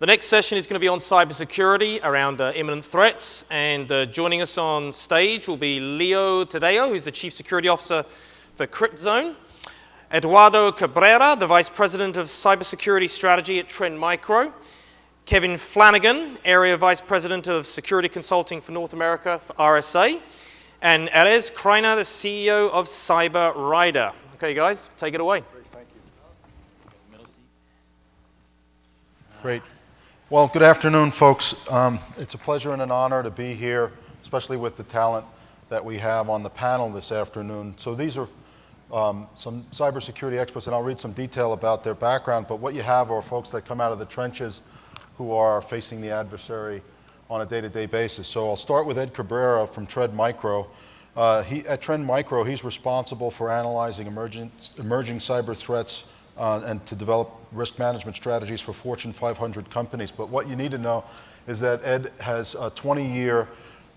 The next session is going to be on cybersecurity around imminent threats, and joining us on stage will be Leo Tadeo, who's the Chief Security Officer for CryptZone, Eduardo Cabrera, the Vice President of Cybersecurity Strategy at Trend Micro, Kevin Flanagan, Area Vice President of Security Consulting for North America for RSA, and Erez Kreiner, the CEO of CyberRider. Okay, guys, take it away. Great, thank you. Great. Well, good afternoon, folks. It's a pleasure and an honor to be here, especially with the talent that we have on the panel this afternoon. So these are some cybersecurity experts, and I'll read some detail about their background, but what you have are folks that come out of the trenches who are facing the adversary on a day-to-day basis. So I'll start with Ed Cabrera from Trend Micro. At Trend Micro, he's responsible for analyzing emerging cyber threats and to develop risk management strategies for Fortune 500 companies. But what you need to know is that Ed has a 20-year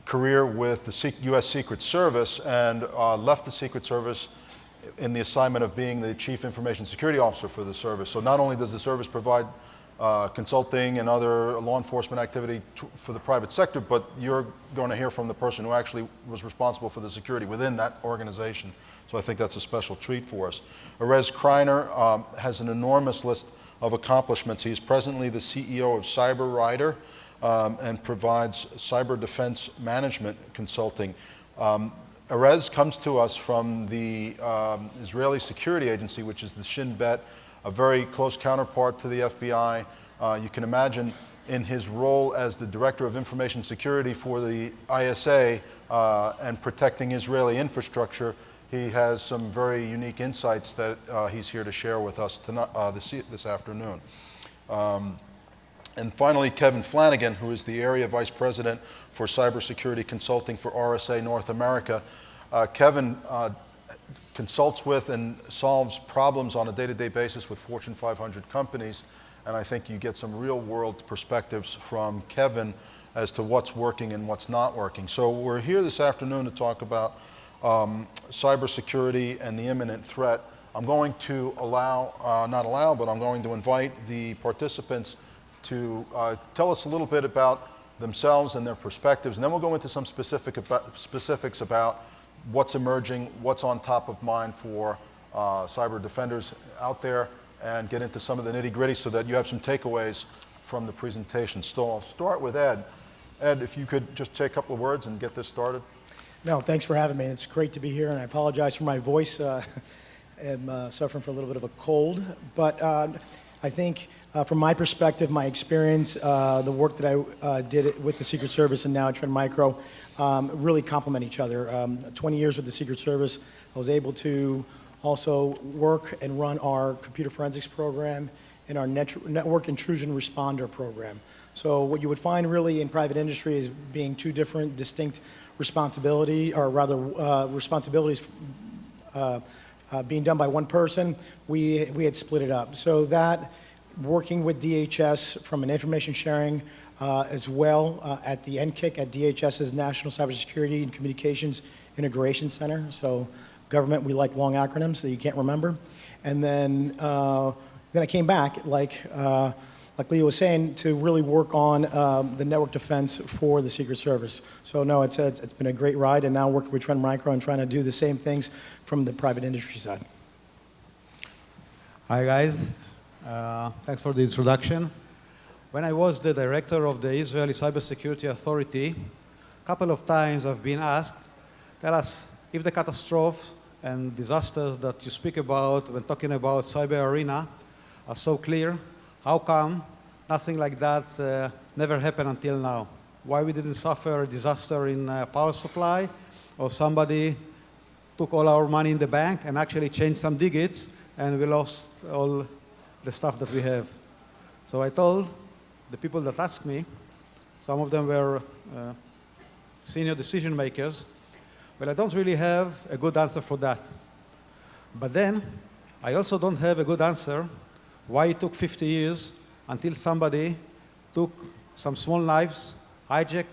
career with the U.S. Secret Service and left the Secret Service in the assignment of being the Chief Information Security Officer for the service. So not only does the service provide consulting and other law enforcement activity for the private sector, but you're going to hear from the person who actually was responsible for the security within that organization. So I think that's a special treat for us. Erez Kreiner has an enormous list of accomplishments. He's presently the CEO of CyberRider and provides cyber defense management consulting. Erez comes to us from the Israeli security agency, which is the Shin Bet, a very close counterpart to the FBI. You can imagine in his role as the Director of Information Security for the ISA and protecting Israeli infrastructure, he has some very unique insights that he's here to share with us this afternoon. And finally, Kevin Flanagan, who is the Area Vice President for Cybersecurity Consulting for RSA North America. Kevin consults with and solves problems on a day-to-day basis with Fortune 500 companies, and I think you get some real-world perspectives from Kevin as to what's working and what's not working. So we're here this afternoon to talk about cybersecurity and the imminent threat. I'm going to but I'm going to invite the participants to tell us a little bit about themselves and their perspectives, and then we'll go into some specifics about what's emerging, what's on top of mind for cyber defenders out there, and get into some of the nitty-gritty so that you have some takeaways from the presentation. So I'll start with Ed. Ed, if you could just take a couple of words and get this started. No, thanks for having me. It's great to be here, and I apologize for my voice. I'm suffering from a little bit of a cold, but I think from my perspective, my experience, the work that I did with the Secret Service and now at Trend Micro really complement each other. 20 years with the Secret Service, I was able to also work and run our computer forensics program and our network intrusion responder program. So what you would find really in private industry is being two different distinct responsibilities being done by one person. We had split it up. So that working with DHS from an information sharing as well at the NCIC at DHS's National Cybersecurity and Communications Integration Center. So government, we like long acronyms so you can't remember. And then I came back, like Leo was saying, to really work on the network defense for the Secret Service. So no, it's been a great ride, and now working with Trend Micro and trying to do the same things from the private industry side. Hi guys, thanks for the introduction. When I was the director of the Israeli Cybersecurity Authority, a couple of times I've been asked, tell us if the catastrophes and disasters that you speak about when talking about cyber arena are so clear, how come nothing like that never happened until now? Why we didn't suffer a disaster in power supply, or somebody took all our money in the bank and actually changed some digits and we lost all the stuff that we have. So I told the people that asked me, some of them were senior decision makers, well, I don't really have a good answer for that. But then I also don't have a good answer why it took 50 years until somebody took some small knives, hijacked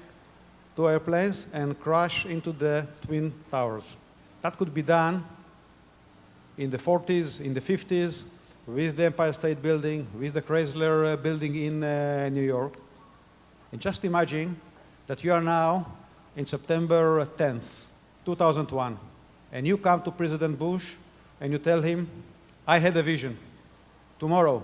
2 airplanes, and crashed into the Twin Towers. That could be done in the 40s, in the 50s, with the Empire State Building, with the Chrysler Building in New York. And just imagine that you are now in September 10th, 2001, and you come to President Bush and you tell him, I had a vision. Tomorrow,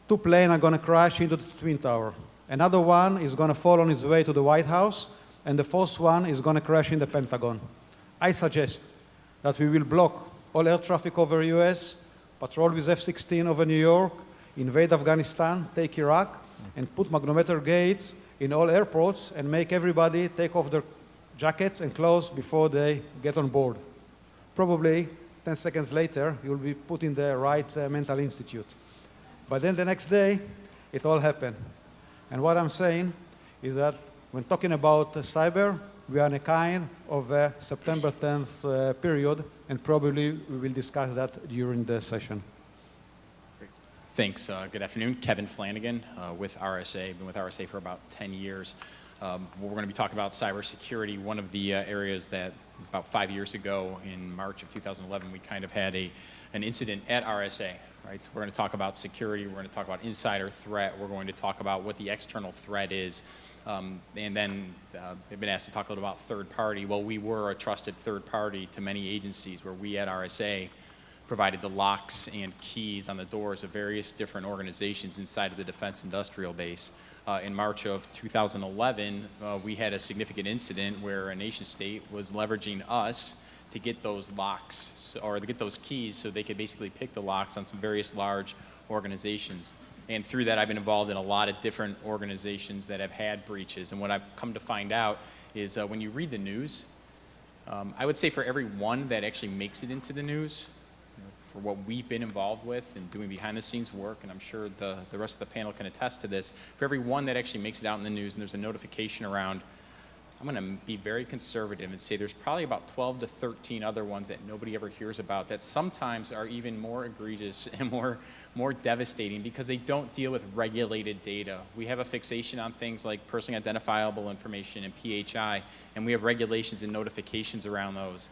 2 planes are going to crash into the Twin Tower. Another one is going to fall on its way to the White House, and the 4th one is going to crash in the Pentagon. I suggest that we will block all air traffic over US, patrol with F-16 over New York, invade Afghanistan, take Iraq, and put magnetometer gates in all airports and make everybody take off their jackets and clothes before they get on board. Probably 10 seconds later, you'll be put in the right mental institute. But then the next day, it all happened. And what I'm saying is that when talking about cyber, we are in a kind of a September 10th period, and probably we will discuss that during the session. Great. Thanks. Good afternoon. Kevin Flanagan with RSA. Been with RSA for about 10 years. We're going to be talking about cybersecurity. One of the areas that about 5 years ago in March of 2011, we kind of had an incident at RSA. Right? So we're going to talk about security. We're going to talk about insider threat. We're going to talk about what the external threat is. And then they've been asked to talk a little about third party. Well, we were a trusted third party to many agencies where we at RSA provided the locks and keys on the doors of various different organizations inside of the defense industrial base. In March of 2011, we had a significant incident where a nation state was leveraging us to get those locks or to get those keys so they could basically pick the locks on some various large organizations. And through that, I've been involved in a lot of different organizations that have had breaches. And what I've come to find out is when you read the news, I would say for every one that actually makes it into the news, for what we've been involved with and doing behind the scenes work, and I'm sure the rest of the panel can attest to this, for every one that actually makes it out in the news and there's a notification around, I'm going to be very conservative and say there's probably about 12 to 13 other ones that nobody ever hears about that sometimes are even more egregious and more devastating because they don't deal with regulated data. We have a fixation on things like personally identifiable information and PHI, and we have regulations and notifications around those.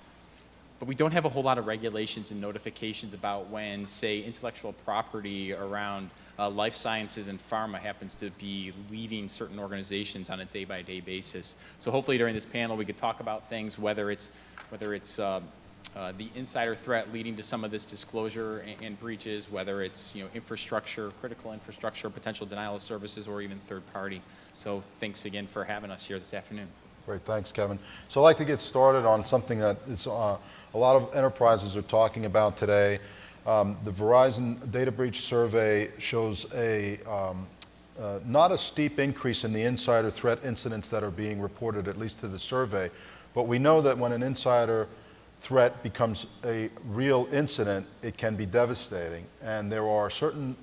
But we don't have a whole lot of regulations and notifications about when, say, intellectual property around life sciences and pharma happens to be leaving certain organizations on a day-by-day basis. So hopefully during this panel we could talk about things, whether it's the insider threat leading to some of this disclosure and breaches, whether it's infrastructure, critical infrastructure, potential denial of services, or even third party. So thanks again for having us here this afternoon. Great, thanks, Kevin. So I'd like to get started on something that is, a lot of enterprises are talking about today. The Verizon data breach survey shows not a steep increase in the insider threat incidents that are being reported, at least to the survey, but we know that when an insider threat becomes a real incident, it can be devastating. And there are certain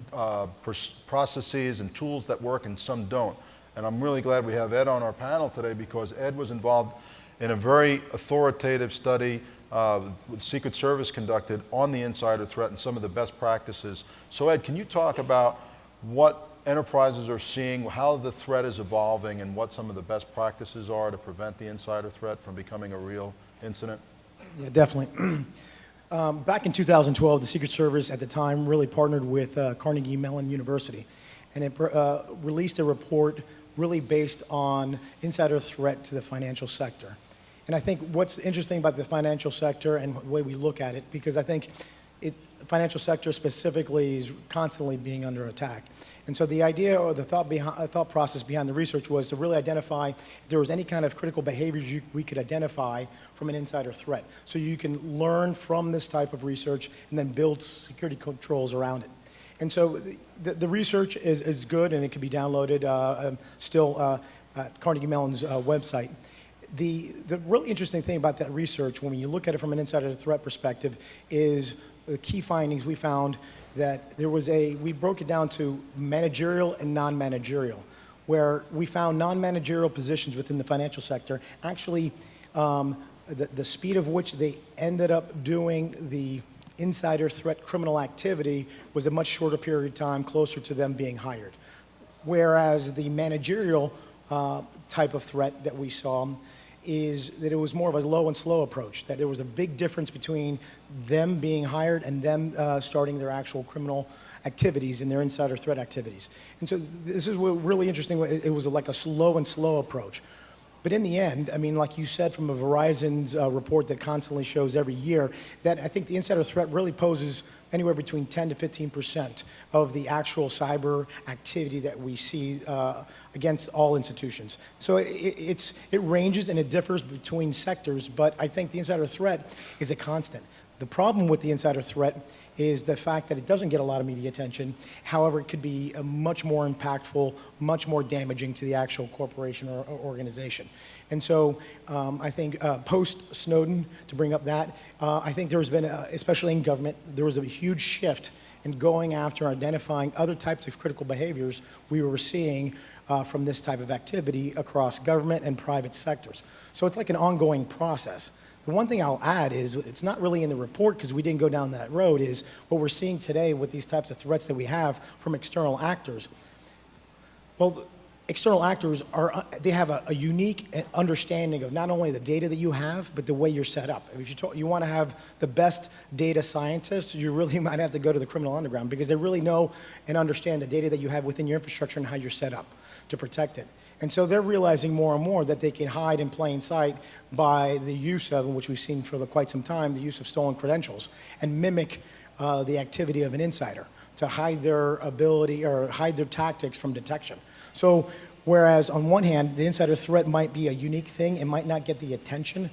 processes and tools that work and some don't. And I'm really glad we have Ed on our panel today because Ed was involved in a very authoritative study the Secret Service conducted on the insider threat and some of the best practices. So Ed, can you talk about what enterprises are seeing, how the threat is evolving, and what some of the best practices are to prevent the insider threat from becoming a real incident? Yeah, definitely. Back in 2012, the Secret Service at the time really partnered with Carnegie Mellon University, and it released a report really based on insider threat to the financial sector. And I think what's interesting about the financial sector and the way we look at it, because I think the financial sector specifically is constantly being under attack. And so the idea or the thought process behind the research was to really identify if there was any kind of critical behaviors we could identify from an insider threat. So you can learn from this type of research and then build security controls around it. And so the research is good and it can be downloaded still at Carnegie Mellon's website. The really interesting thing about that research, when you look at it from an insider threat perspective, is the key findings we found that we broke it down to managerial and non-managerial, where we found non-managerial positions within the financial sector, actually the speed of which they ended up doing the insider threat criminal activity was a much shorter period of time, closer to them being hired. Whereas the managerial type of threat that we saw is that it was more of a low and slow approach, that there was a big difference between them being hired and them starting their actual criminal activities and their insider threat activities. And so this is what really interesting. It was like a slow approach. But in the end, I mean, like you said from a Verizon's report that constantly shows every year, that I think the insider threat really poses anywhere between 10 to 15% of the actual cyber activity that we see against all institutions. So it ranges and it differs between sectors, but I think the insider threat is a constant. The problem with the insider threat is the fact that it doesn't get a lot of media attention. However, it could be much more impactful, much more damaging to the actual corporation or organization. And so I think post-Snowden, to bring up that, I think there's been, especially in government, there was a huge shift in going after identifying other types of critical behaviors we were seeing from this type of activity across government and private sectors. So it's like an ongoing process. The one thing I'll add is, it's not really in the report because we didn't go down that road, is what we're seeing today with these types of threats that we have from external actors. Well, external actors they have a unique understanding of not only the data that you have, but the way you're set up. If you want to have the best data scientists, you really might have to go to the criminal underground because they really know and understand the data that you have within your infrastructure and how you're set up to protect it. And so they're realizing more and more that they can hide in plain sight by the use of, which we've seen for quite some time, the use of stolen credentials and mimic the activity of an insider to hide their ability or hide their tactics from detection. So whereas on one hand, the insider threat might be a unique thing, it might not get the attention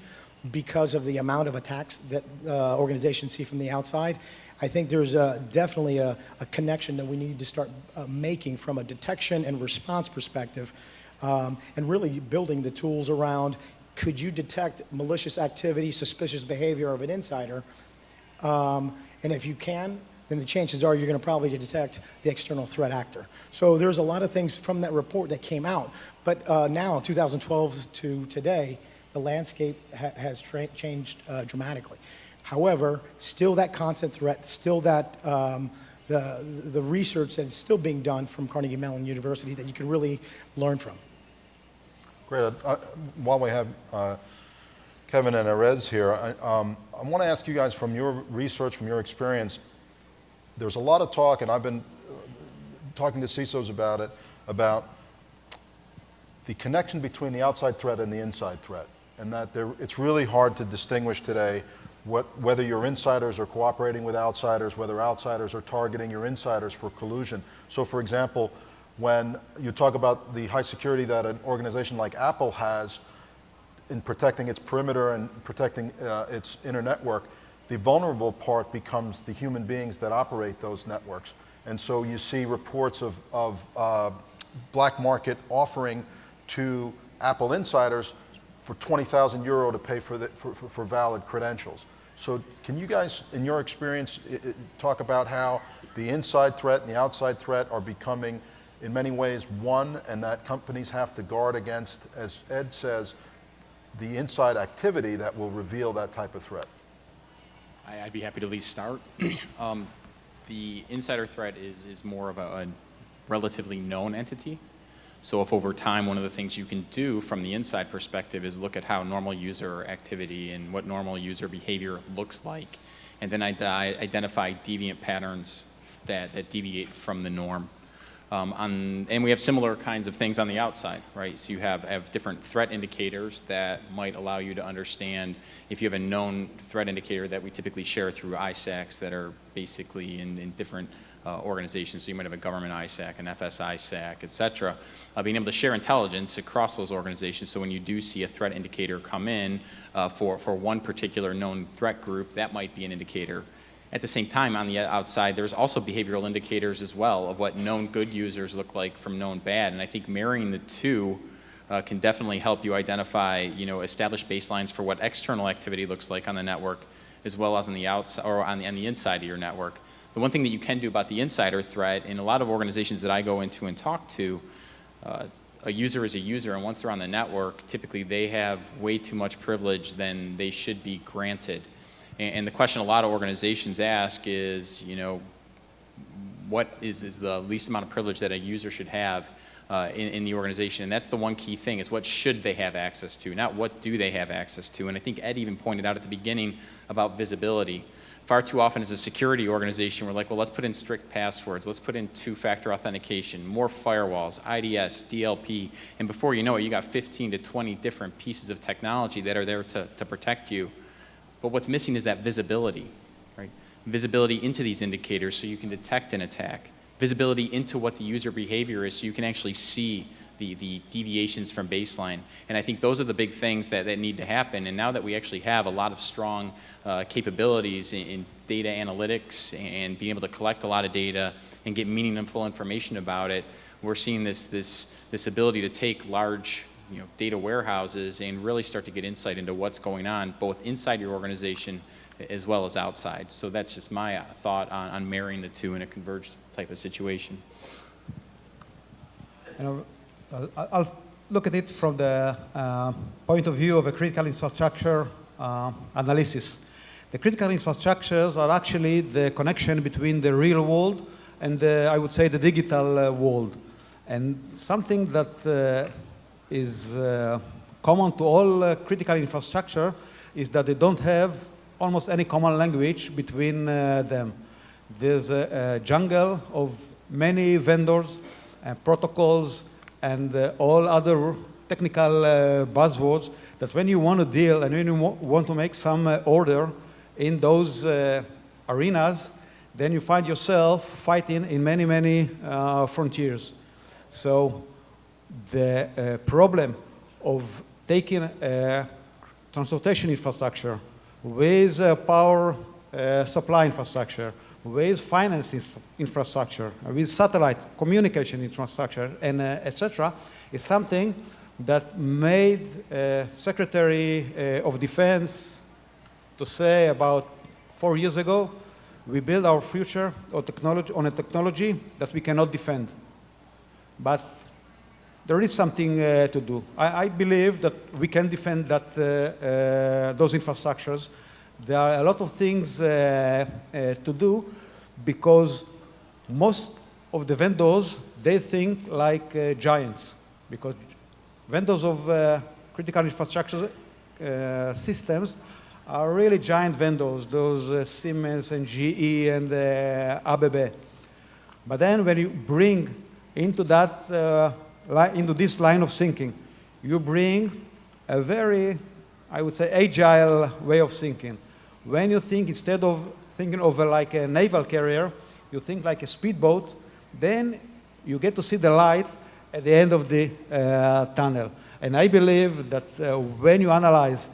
because of the amount of attacks that organizations see from the outside, I think there's definitely a connection that we need to start making from a detection and response perspective, and really building the tools around, could you detect malicious activity, suspicious behavior of an insider? And if you can, then the chances are you're going to probably detect the external threat actor. So there's a lot of things from that report that came out. But now, 2012 to today, the landscape has changed dramatically. However, still that constant threat, still that the research that's still being done from Carnegie Mellon University that you can really learn from. Great. While we have Kevin and Erez here, I want to ask you guys, from your research, from your experience, there's a lot of talk, and I've been talking to CISOs about it, about the connection between the outside threat and the inside threat, and that it's really hard to distinguish today whether your insiders are cooperating with outsiders, whether outsiders are targeting your insiders for collusion. So for example, when you talk about the high security that an organization like Apple has in protecting its perimeter and protecting its inner network, the vulnerable part becomes the human beings that operate those networks. And so you see reports of black market offering to Apple insiders for 20,000 euro to pay for valid credentials. So can you guys, in your experience, talk about how the inside threat and the outside threat are becoming, in many ways, one, and that companies have to guard against, as Ed says, the inside activity that will reveal that type of threat? I'd be happy to at least start. The insider threat is more of a relatively known entity. So if over time, one of the things you can do from the inside perspective is look at how normal user activity and what normal user behavior looks like, and then identify deviant patterns that deviate from the norm. And we have similar kinds of things on the outside, right? So you have different threat indicators that might allow you to understand if you have a known threat indicator that we typically share through ISACs that are basically in different organizations. So you might have a government ISAC, an FS ISAC, et cetera. Being able to share intelligence across those organizations, so when you do see a threat indicator come in for one particular known threat group, that might be an indicator. At the same time, on the outside, there's also behavioral indicators as well of what known good users look like from known bad. And I think marrying the two can definitely help you identify, establish baselines for what external activity looks like on the network, as well as on the outside or on the inside of your network. The one thing that you can do about the insider threat, in a lot of organizations that I go into and talk to, a user is a user, and once they're on the network, typically they have way too much privilege than they should be granted. And the question a lot of organizations ask is, what is the least amount of privilege that a user should have in the organization? And that's the one key thing, is what should they have access to, not what do they have access to. And I think Ed even pointed out at the beginning about visibility. Far too often as a security organization, we're like, well, let's put in strict passwords, let's put in two-factor authentication, more firewalls, IDS, DLP, and before you know it, you got 15 to 20 different pieces of technology that are there to protect you. But what's missing is that visibility, right? Visibility into these indicators so you can detect an attack. Visibility into what the user behavior is so you can actually see the deviations from baseline. And I think those are the big things that need to happen. And now that we actually have a lot of strong capabilities in data analytics and being able to collect a lot of data and get meaningful information about it, we're seeing this ability to take large data warehouses and really start to get insight into what's going on both inside your organization as well as outside. So that's just my thought on marrying the two in a converged type of situation. I'll look at it from the point of view of a critical infrastructure analysis. The critical infrastructures are actually the connection between the real world and I would say the digital world. And something that is common to all critical infrastructure is that they don't have almost any common language between them. There's a jungle of many vendors and protocols and all other technical buzzwords that when you want to deal and when you want to make some order in those arenas, then you find yourself fighting in many, many frontiers. So the problem of taking a transportation infrastructure with power supply infrastructure, with finance infrastructure, with satellite communication infrastructure, and etc., is something that made Secretary of Defense to say about 4 years ago, we build our future on a technology that we cannot defend. But there is something to do. I believe that we can defend those infrastructures. There are a lot of things to do because most of the vendors, they think like giants. Because vendors of critical infrastructure systems are really giant vendors, those Siemens and GE and ABB. But then when you bring into this line of thinking, you bring a very, I would say, agile way of thinking. When you think, instead of thinking of like a naval carrier, you think like a speedboat, then you get to see the light at the end of the tunnel. And I believe that when you analyze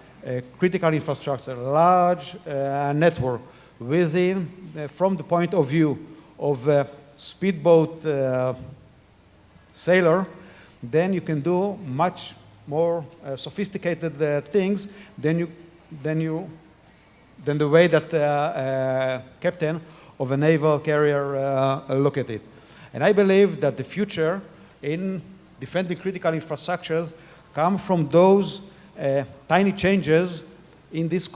critical infrastructure, large network within, from the point of view of a speedboat sailor, then you can do much more sophisticated things than the way that captain of a naval carrier look at it. And I believe that the future in defending critical infrastructures come from those tiny changes in this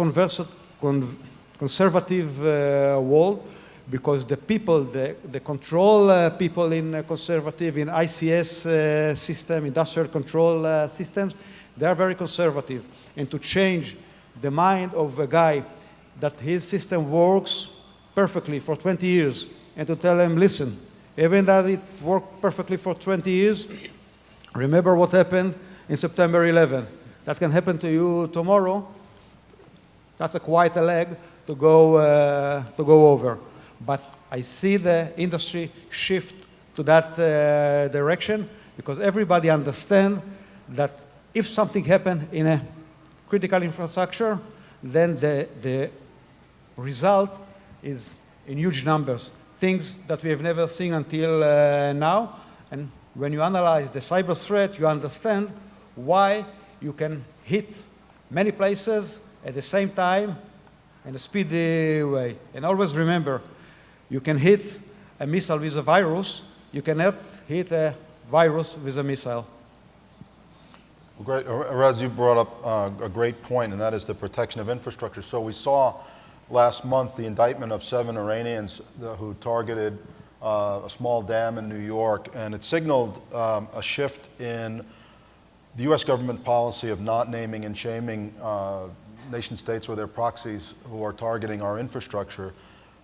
conservative world, because the people, the control people in conservative, in ICS system, industrial control systems, they are very conservative. And to change the mind of a guy that his system works perfectly for 20 years, and to tell him, listen, even that it worked perfectly for 20 years, remember what happened in September 11. That can happen to you tomorrow. That's quite a leg to go over. But I see the industry shift to that direction, because everybody understands that if something happens in a critical infrastructure, then the result is in huge numbers, things that we have never seen until now. And when you analyze the cyber threat, you understand why you can hit many places at the same time in a speedy way. And always remember, you can hit a missile with a virus, you cannot hit a virus with a missile. Well, great. Erez, you brought up a great point, and that is the protection of infrastructure. So we saw last month the indictment of 7 Iranians who targeted a small dam in New York, and it signaled a shift in the U.S. government policy of not naming and shaming nation states or their proxies who are targeting our infrastructure.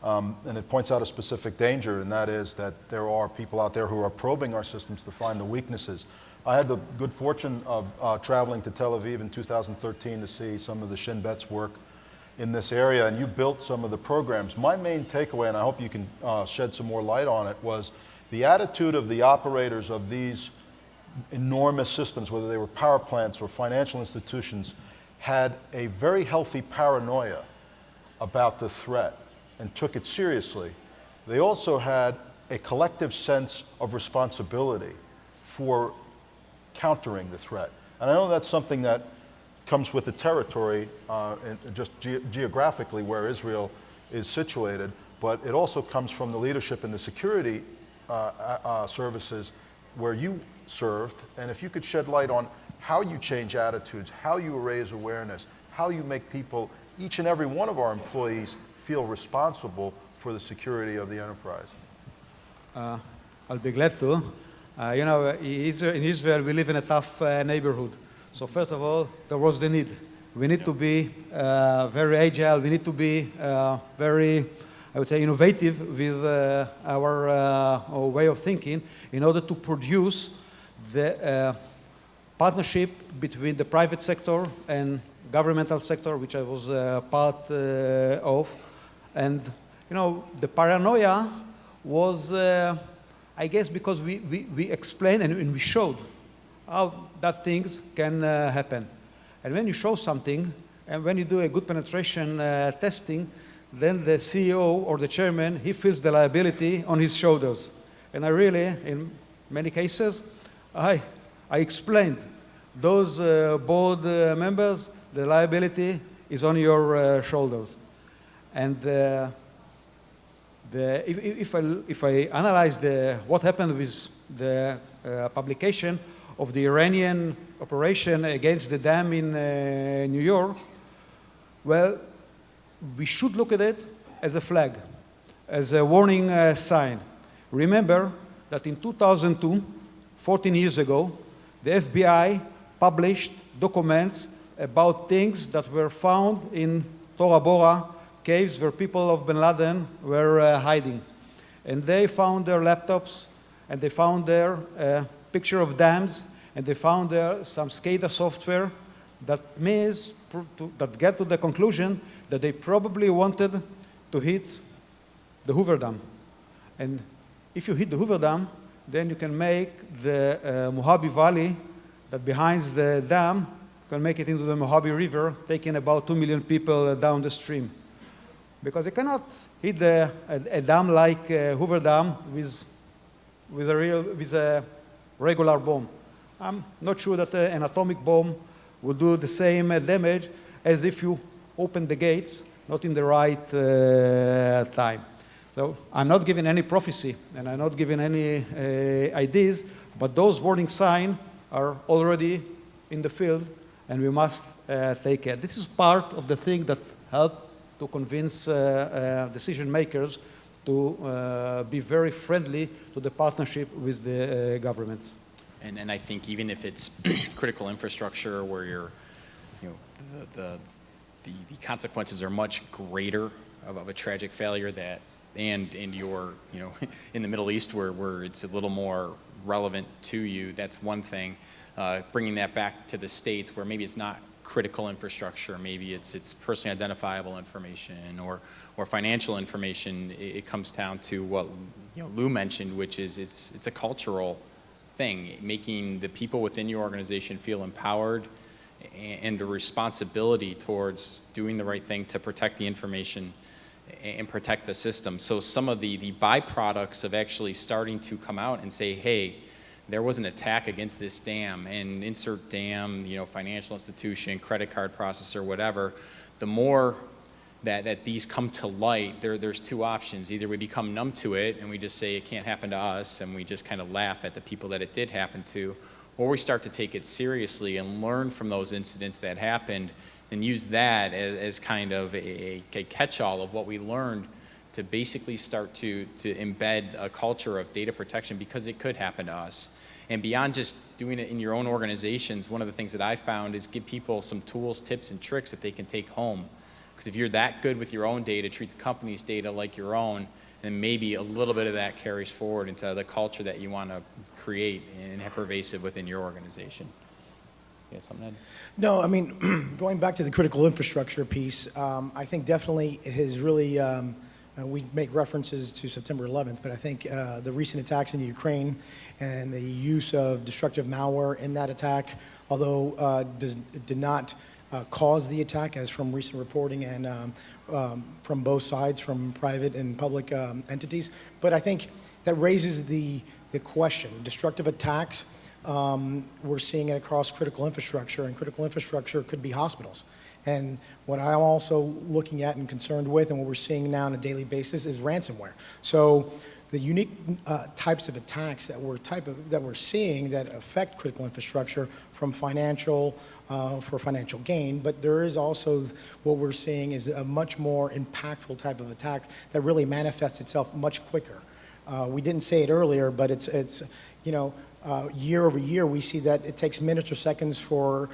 And it points out a specific danger, and that is that there are people out there who are probing our systems to find the weaknesses. I had the good fortune of traveling to Tel Aviv in 2013 to see some of the Shin Bet's work in this area, and you built some of the programs. My main takeaway, and I hope you can shed some more light on it, was the attitude of the operators of these enormous systems, whether they were power plants or financial institutions, had a very healthy paranoia about the threat and took it seriously. They also had a collective sense of responsibility for countering the threat. And I know that's something that comes with the territory, and just geographically where Israel is situated, but it also comes from the leadership in the security services where you served. And if you could shed light on how you change attitudes, how you raise awareness, how you make people, each and every one of our employees, feel responsible for the security of the enterprise. I'll be glad to. You know, in Israel, we live in a tough neighborhood. So first of all, there was the need. We need to be very agile. We need to be very, I would say, innovative with our way of thinking in order to produce the partnership between the private sector and governmental sector, which I was part of. And, you know, the paranoia was, I guess, because we explained and we showed how that things can happen. And when you show something, and when you do a good penetration testing, then the CEO or the chairman, he feels the liability on his shoulders. And I really, in many cases, I explained those board members, the liability is on your shoulders. And if I analyze what happened with the publication of the Iranian operation against the dam in New York, well, we should look at it as a flag, as a warning sign. Remember that in 2002, 14 years ago, the FBI published documents about things that were found in Tora Bora caves where people of bin Laden were hiding. And they found their laptops, and they found there a picture of dams, and they found there some SCADA software that means that get to the conclusion that they probably wanted to hit the Hoover Dam. And if you hit the Hoover Dam, then you can make the Mojave Valley that behind the dam, can make it into the Mojave River, taking about 2 million people down the stream. Because you cannot hit a dam like Hoover Dam with a regular bomb. I'm not sure that an atomic bomb will do the same damage as if you open the gates, not in the right time. So I'm not giving any prophecy, and I'm not giving any ideas, but those warning signs are already in the field, and we must take care. This is part of the thing that helped to convince decision makers to be very friendly to the partnership with the government. And I think even if it's critical infrastructure where you're, you know, the consequences are much greater of a tragic failure and you're, you know, in the Middle East where it's a little more relevant to you, that's one thing. Bringing that back to the States where maybe it's not critical infrastructure, maybe it's personally identifiable information or financial information, it comes down to what, you know, Lou mentioned, which is it's a cultural thing, making the people within your organization feel empowered and a responsibility towards doing the right thing to protect the information and protect the system. So some of the byproducts of actually starting to come out and say, hey, there was an attack against this dam, and insert dam, you know, financial institution, credit card processor, whatever, the more that these come to light, there's two options. Either we become numb to it and we just say it can't happen to us and we just kind of laugh at the people that it did happen to, or we start to take it seriously and learn from those incidents that happened and use that as kind of a catch-all of what we learned to basically start to embed a culture of data protection because it could happen to us. And beyond just doing it in your own organizations, one of the things that I found is give people some tools, tips, and tricks that they can take home. Because if you're that good with your own data, treat the company's data like your own, then maybe a little bit of that carries forward into the culture that you want to create and have pervasive within your organization. You got something to add? No, I mean, going back to the critical infrastructure piece, I think definitely it has really, we make references to September 11th, but I think the recent attacks in the Ukraine and the use of destructive malware in that attack, although did not cause the attack, as from recent reporting and from both sides, from private and public entities. But I think that raises the question. Destructive attacks, we're seeing it across critical infrastructure, and critical infrastructure could be hospitals. And what I'm also looking at and concerned with, and what we're seeing now on a daily basis, is ransomware. So the unique types of attacks that we're seeing that affect critical infrastructure from financial, for financial gain, but there is also what we're seeing is a much more impactful type of attack that really manifests itself much quicker. We didn't say it earlier, but it's you know, year over year we see that it takes minutes or seconds for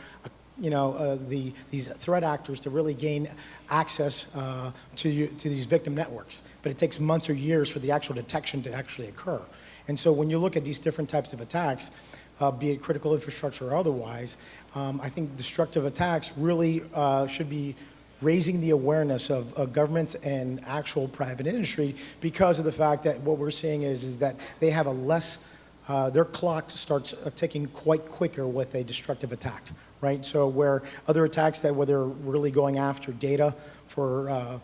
these threat actors to really gain access to these victim networks. But it takes months or years for the actual detection to actually occur. And so when you look at these different types of attacks, be it critical infrastructure or otherwise, I think destructive attacks really should be raising the awareness of governments and actual private industry, because of the fact that what we're seeing is that they have a less, their clock starts ticking quite quicker with a destructive attack, right? So where other attacks that where they're really going after data for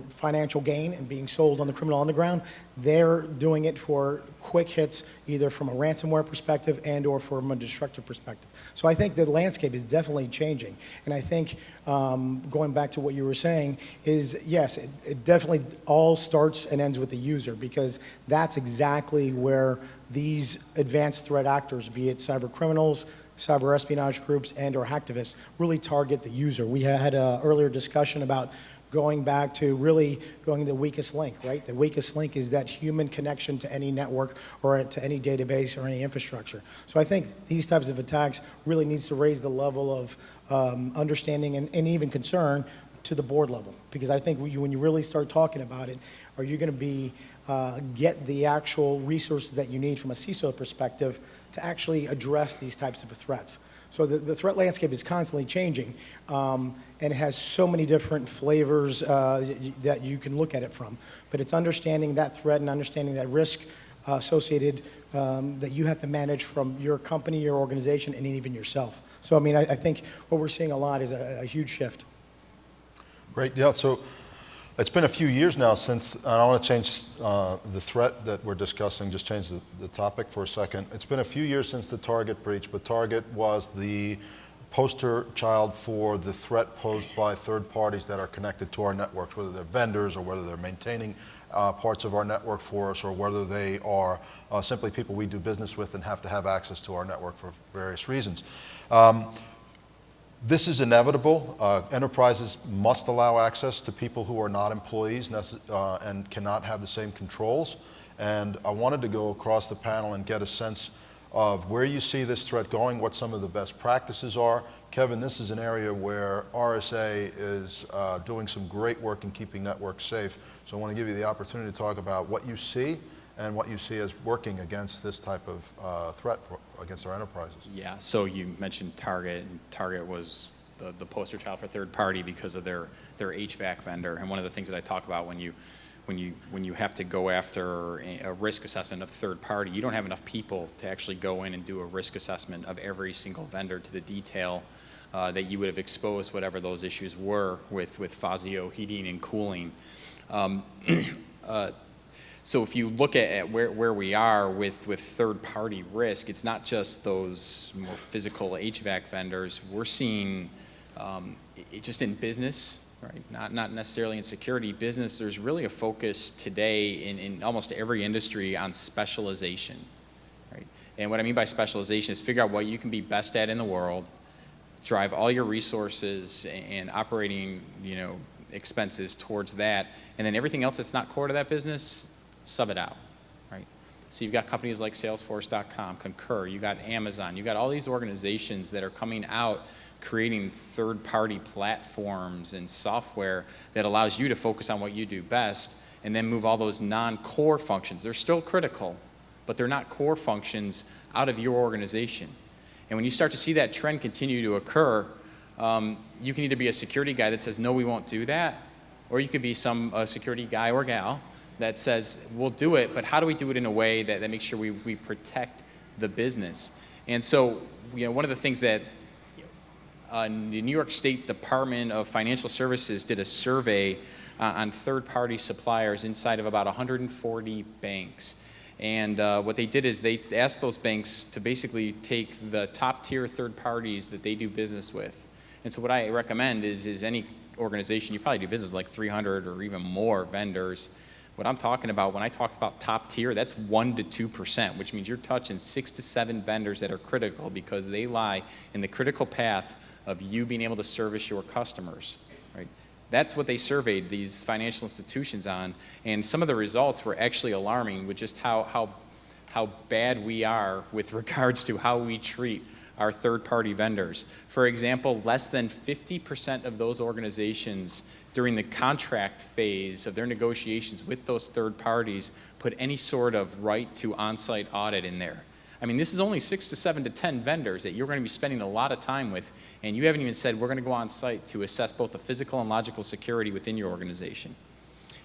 financial gain and being sold on the criminal underground, they're doing it for quick hits, either from a ransomware perspective and or from a destructive perspective. So I think the landscape is definitely changing. And I think going back to what you were saying is, yes, it definitely all starts and ends with the user, because that's exactly where these advanced threat actors, be it cyber criminals, cyber espionage groups, and or hacktivists, really target the user. We had an earlier discussion about going back to really going the weakest link, right? The weakest link is that human connection to any network or to any database or any infrastructure. So I think these types of attacks really needs to raise the level of understanding and even concern to the board level. Because I think when you really start talking about it, are you going to be get the actual resources that you need from a CISO perspective to actually address these types of threats? So the threat landscape is constantly changing, and it has so many different flavors that you can look at it from. But it's understanding that threat and understanding that risk associated that you have to manage from your company, your organization, and even yourself. So I mean, I think what we're seeing a lot is a huge shift. Great, yeah, so it's been a few years now since, and I want to change the threat that we're discussing, just change the topic for a second. It's been a few years since the Target breach, but Target was the poster child for the threat posed by third parties that are connected to our networks, whether they're vendors or whether they're maintaining parts of our network for us, or whether they are simply people we do business with and have to have access to our network for various reasons. This is inevitable. Enterprises must allow access to people who are not employees and cannot have the same controls. And I wanted to go across the panel and get a sense of where you see this threat going, what some of the best practices are. Kevin, this is an area where RSA is doing some great work in keeping networks safe. So I want to give you the opportunity to talk about what you see and what you see as working against this type of threat against our enterprises. Yeah, so you mentioned Target, and Target was the poster child for third party because of their HVAC vendor. And one of the things that I talk about when you have to go after a risk assessment of third party, you don't have enough people to actually go in and do a risk assessment of every single vendor to the detail that you would have exposed whatever those issues were with Fazio heating and cooling. So if you look at where we are with third-party risk, it's not just those more physical HVAC vendors. We're seeing it just in business, right? Not necessarily in security. Business, there's really a focus today in almost every industry on specialization, right? And what I mean by specialization is figure out what you can be best at in the world, drive all your resources and operating, expenses towards that, and then everything else that's not core to that business, sub it out, right? So you've got companies like Salesforce.com, Concur, you got Amazon, you got all these organizations that are coming out creating third-party platforms and software that allows you to focus on what you do best and then move all those non-core functions. They're still critical, but they're not core functions out of your organization. And when you start to see that trend continue to occur, you can either be a security guy that says, no, we won't do that, or you could be some security guy or gal that says, we'll do it, but how do we do it in a way that makes sure we protect the business? And so, one of the things that the New York State Department of Financial Services did a survey on third-party suppliers inside of about 140 banks. And what they did is they asked those banks to basically take the top-tier third parties that they do business with. And so what I recommend is any organization, you probably do business with like 300 or even more vendors. What I'm talking about, when I talk about top tier, that's 1 to 2%, which means you're touching 6 to 7 vendors that are critical because they lie in the critical path of you being able to service your customers, right? That's what they surveyed these financial institutions on, and some of the results were actually alarming with just how bad we are with regards to how we treat our third-party vendors. For example, less than 50% of those organizations during the contract phase of their negotiations with those third parties put any sort of right to on-site audit in there. I mean, this is only 6 to 7 to 10 vendors that you're going to be spending a lot of time with, and you haven't even said we're going to go on site to assess both the physical and logical security within your organization.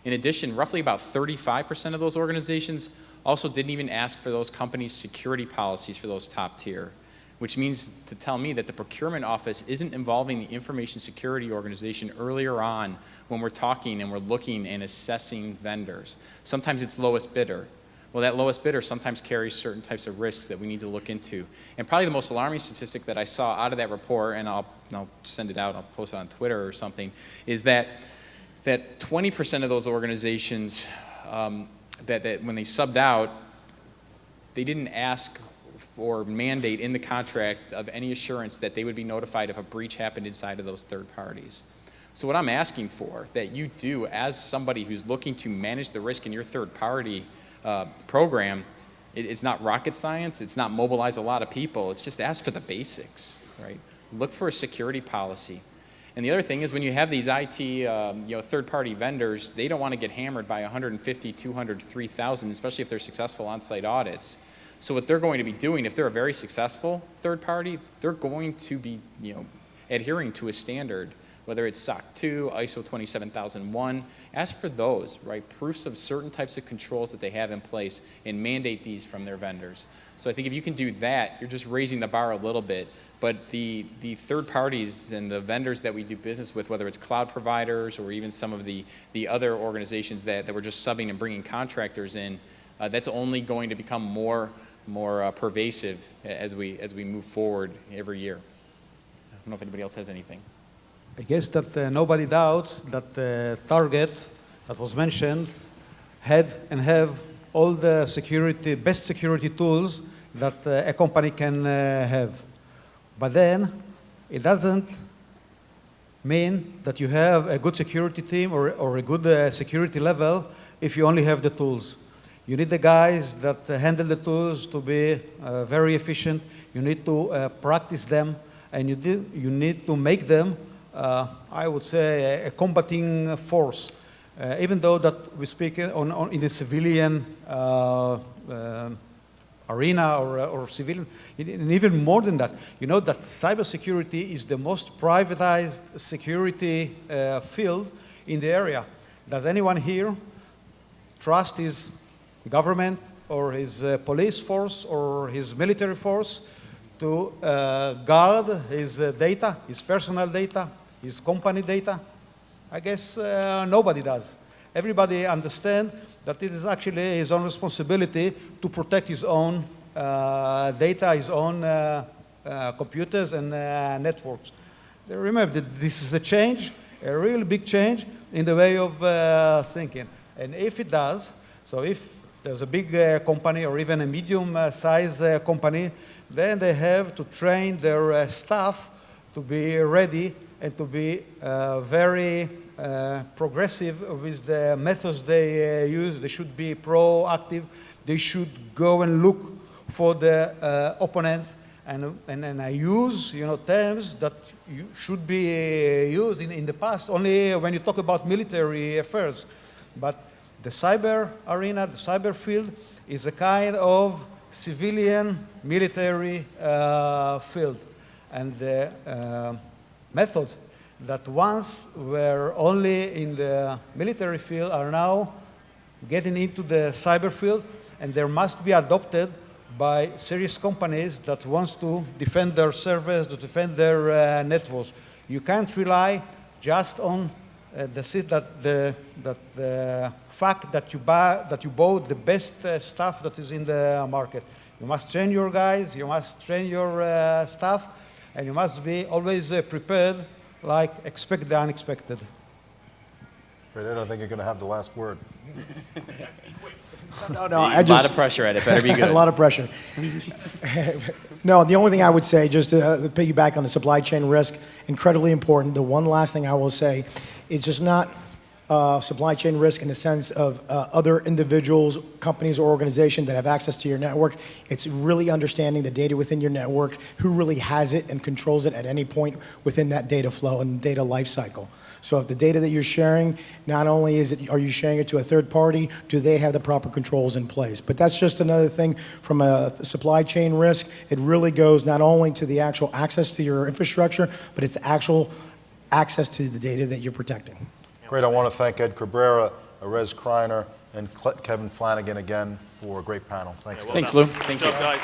In addition, roughly about 35% of those organizations also didn't even ask for those companies' security policies for those top tier, which means to tell me that the procurement office isn't involving the information security organization earlier on when we're talking and we're looking and assessing vendors. Sometimes it's lowest bidder. Well, that lowest bidder sometimes carries certain types of risks that we need to look into. And probably the most alarming statistic that I saw out of that report, and I'll send it out, I'll post it on Twitter or something, is that 20% of those organizations that when they subbed out, they didn't ask or mandate in the contract of any assurance that they would be notified if a breach happened inside of those third parties. So what I'm asking for that you do as somebody who's looking to manage the risk in your third party program, it's not rocket science, it's not mobilize a lot of people, it's just ask for the basics, right? Look for a security policy. And the other thing is when you have these IT third-party vendors, they don't want to get hammered by 150, 200, 3,000, especially if they're successful on-site audits. So what they're going to be doing, if they're a very successful third party, they're going to be adhering to a standard, whether it's SOC 2, ISO 27001, ask for those, right? Proofs of certain types of controls that they have in place and mandate these from their vendors. So I think if you can do that, you're just raising the bar a little bit. But the third parties and the vendors that we do business with, whether it's cloud providers or even some of the other organizations that we're just subbing and bringing contractors in, that's only going to become more pervasive as we move forward every year. I don't know if anybody else has anything. I guess that nobody doubts that the target that was mentioned had and have all the best security tools that a company can have. But then it doesn't mean that you have a good security team or a good security level if you only have the tools. You need the guys that handle the tools to be very efficient. You need to practice them, and you need to make them, I would say, a combating force. Even though that we speak in the civilian arena or civilian, and even more than that, you know that cybersecurity is the most privatized security field in the area. Does anyone here trust his government or his police force or his military force to guard his data, his personal data, his company data? I guess nobody does. Everybody understands that it is actually his own responsibility to protect his own data, his own computers and networks. Remember that this is a change, a real big change in the way of thinking. And if it does, so if there's a big company or even a medium-sized company, then they have to train their staff to be ready and to be very progressive with the methods they use. They should be proactive. they should go and look for the opponent. And I use, terms that should be used in the past only when you talk about military affairs. But the cyber arena, the cyber field, is a kind of civilian military field. And the methods that once were only in the military field are now getting into the cyber field, and there must be adopted by serious companies that wants to defend their servers, to defend their networks. You can't rely just on the fact that you bought the best stuff that is in the market. You must train your guys, you must train your staff, and you must be always prepared, like expect the unexpected. Great, Ed, I think you're going to have the last word. No, A lot of pressure at it. Better be good. A lot of pressure. No, the only thing I would say, just to piggyback on the supply chain risk, incredibly important. The one last thing I will say is just not supply chain risk in the sense of other individuals, companies, or organizations that have access to your network. It's really understanding the data within your network, who really has it and controls it at any point within that data flow and data life cycle. So if the data that you're sharing, not only are you sharing it to a third party, do they have the proper controls in place? But that's just another thing from a supply chain risk. It really goes not only to the actual access to your infrastructure, but it's actual access to the data that you're protecting. Great, I want to thank Ed Cabrera, Erez Kreiner, and Kevin Flanagan again for a great panel. Thanks. Yeah, well Thanks, done. Lou. Thank Good you. job, guys.